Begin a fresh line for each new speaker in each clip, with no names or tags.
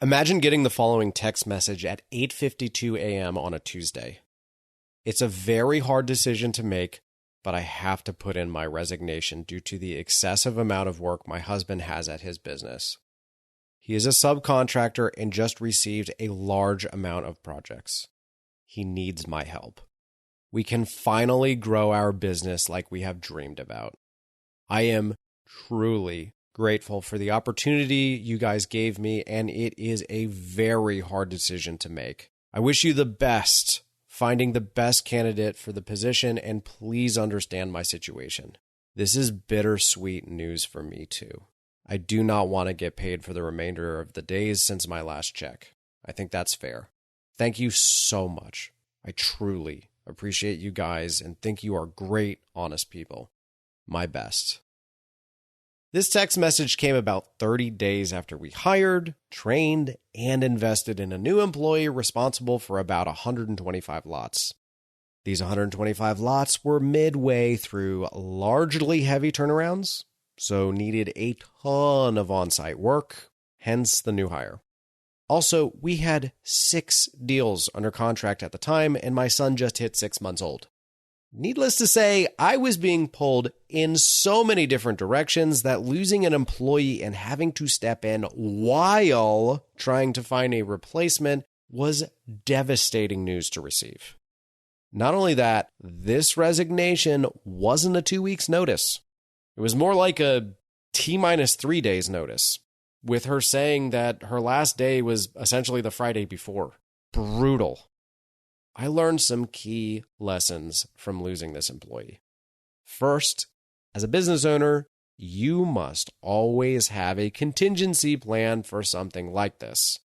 Imagine getting the following text message at 8:52 a.m. on a Tuesday. It's a very hard decision to make, but I have to put in my resignation due to the excessive amount of work my husband has at his business. He is a subcontractor and just received a large amount of projects. He needs my help. We can finally grow our business like we have dreamed about. I am truly grateful for the opportunity you guys gave me, and it is a very hard decision to make. I wish you the best finding the best candidate for the position, and please understand my situation. This is bittersweet news for me too. I do not want to get paid for the remainder of the days since my last check. I think that's fair. Thank you so much. I truly appreciate you guys and think you are great, honest people. My best. This text message came about 30 days after we hired, trained, and invested in a new employee responsible for about 125 lots. These 125 lots were midway through largely heavy turnarounds, so needed a ton of on-site work, hence the new hire. Also, we had 6 deals under contract at the time, and my son just hit 6 months old. Needless to say, I was being pulled in so many different directions that losing an employee and having to step in while trying to find a replacement was devastating news to receive. Not only that, this resignation wasn't a 2 weeks notice. It was more like a T-3 days notice, with her saying that her last day was essentially the Friday before. Brutal. I learned some key lessons from losing this employee. First, as a business owner, you must always have a contingency plan for something like this,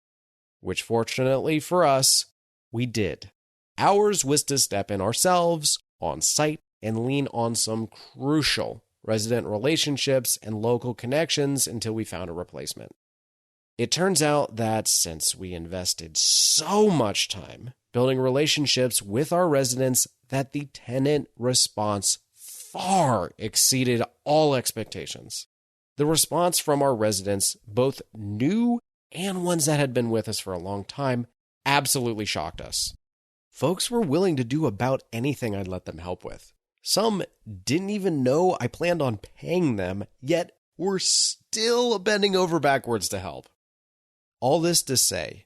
which fortunately for us, we did. Ours was to step in ourselves on site and lean on some crucial resident relationships and local connections until we found a replacement. It turns out that since we invested so much time building relationships with our residents, that the tenant response far exceeded all expectations. The response from our residents, both new and ones that had been with us for a long time, absolutely shocked us. Folks were willing to do about anything I'd let them help with. Some didn't even know I planned on paying them, yet were still bending over backwards to help. All this to say,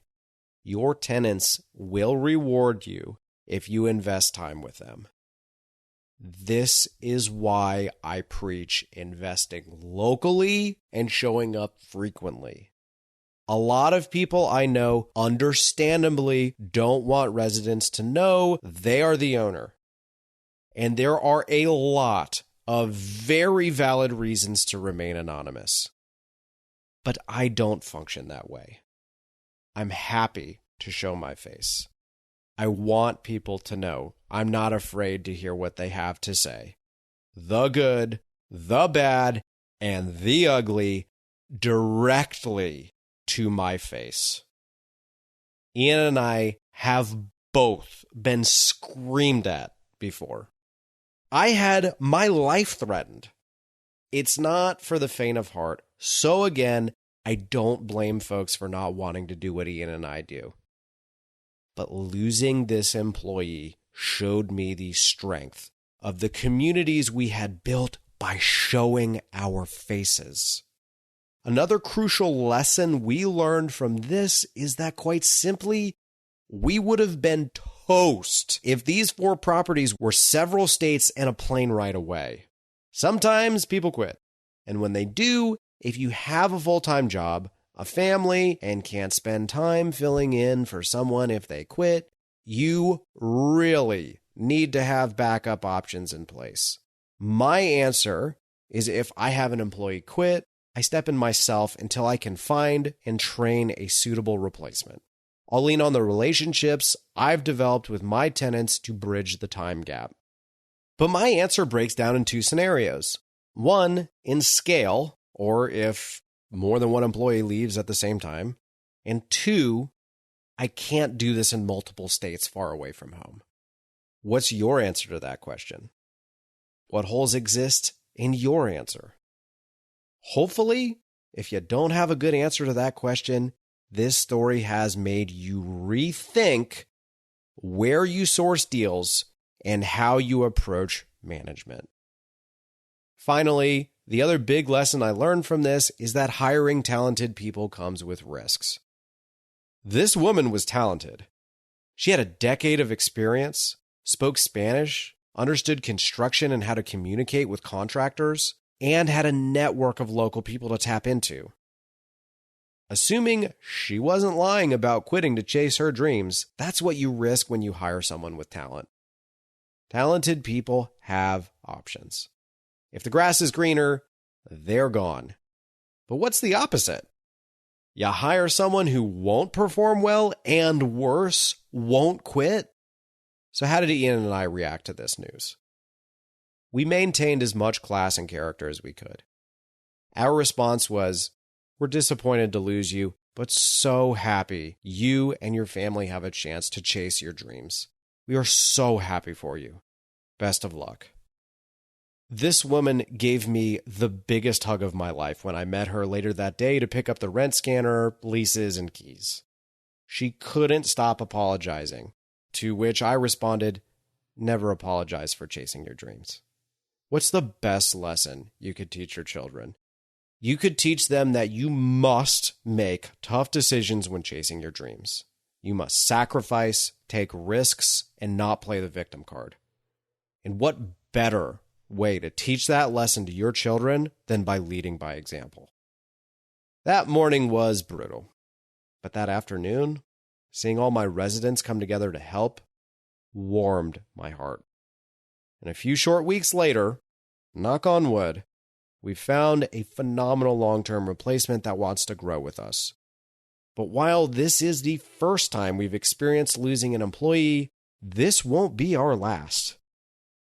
your tenants will reward you if you invest time with them. This is why I preach investing locally and showing up frequently. A lot of people I know understandably don't want residents to know they are the owner. And there are a lot of very valid reasons to remain anonymous. But I don't function that way. I'm happy to show my face. I want people to know I'm not afraid to hear what they have to say. The good, the bad, and the ugly directly to my face. Ian and I have both been screamed at before. I had my life threatened. It's not for the faint of heart. So again, I don't blame folks for not wanting to do what Ian and I do. But losing this employee showed me the strength of the communities we had built by showing our faces. Another crucial lesson we learned from this is that quite simply, we would have been toast if these 4 properties were several states and a plane ride away. Sometimes people quit. And when they do, if you have a full-time job, a family, and can't spend time filling in for someone if they quit, you really need to have backup options in place. My answer is if I have an employee quit, I step in myself until I can find and train a suitable replacement. I'll lean on the relationships I've developed with my tenants to bridge the time gap. But my answer breaks down in 2 scenarios. One, in scale, or if more than one employee leaves at the same time. And 2, I can't do this in multiple states far away from home. What's your answer to that question? What holes exist in your answer? Hopefully, if you don't have a good answer to that question, this story has made you rethink where you source deals and how you approach management. Finally, the other big lesson I learned from this is that hiring talented people comes with risks. This woman was talented. She had a decade of experience, spoke Spanish, understood construction and how to communicate with contractors, and had a network of local people to tap into. Assuming she wasn't lying about quitting to chase her dreams, that's what you risk when you hire someone with talent. Talented people have options. If the grass is greener, they're gone. But what's the opposite? You hire someone who won't perform well and worse, won't quit? So how did Ian and I react to this news? We maintained as much class and character as we could. Our response was, "We're disappointed to lose you, but so happy you and your family have a chance to chase your dreams. We are so happy for you. Best of luck." This woman gave me the biggest hug of my life when I met her later that day to pick up the rent scanner, leases, and keys. She couldn't stop apologizing, to which I responded, "Never apologize for chasing your dreams." What's the best lesson you could teach your children? You could teach them that you must make tough decisions when chasing your dreams. You must sacrifice, take risks, and not play the victim card. And what better way to teach that lesson to your children than by leading by example? That morning was brutal, but that afternoon, seeing all my residents come together to help warmed my heart. And a few short weeks later, knock on wood, we found a phenomenal long-term replacement that wants to grow with us. But while this is the first time we've experienced losing an employee, this won't be our last.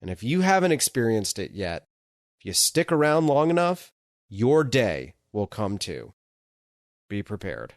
And if you haven't experienced it yet, if you stick around long enough, your day will come too. Be prepared.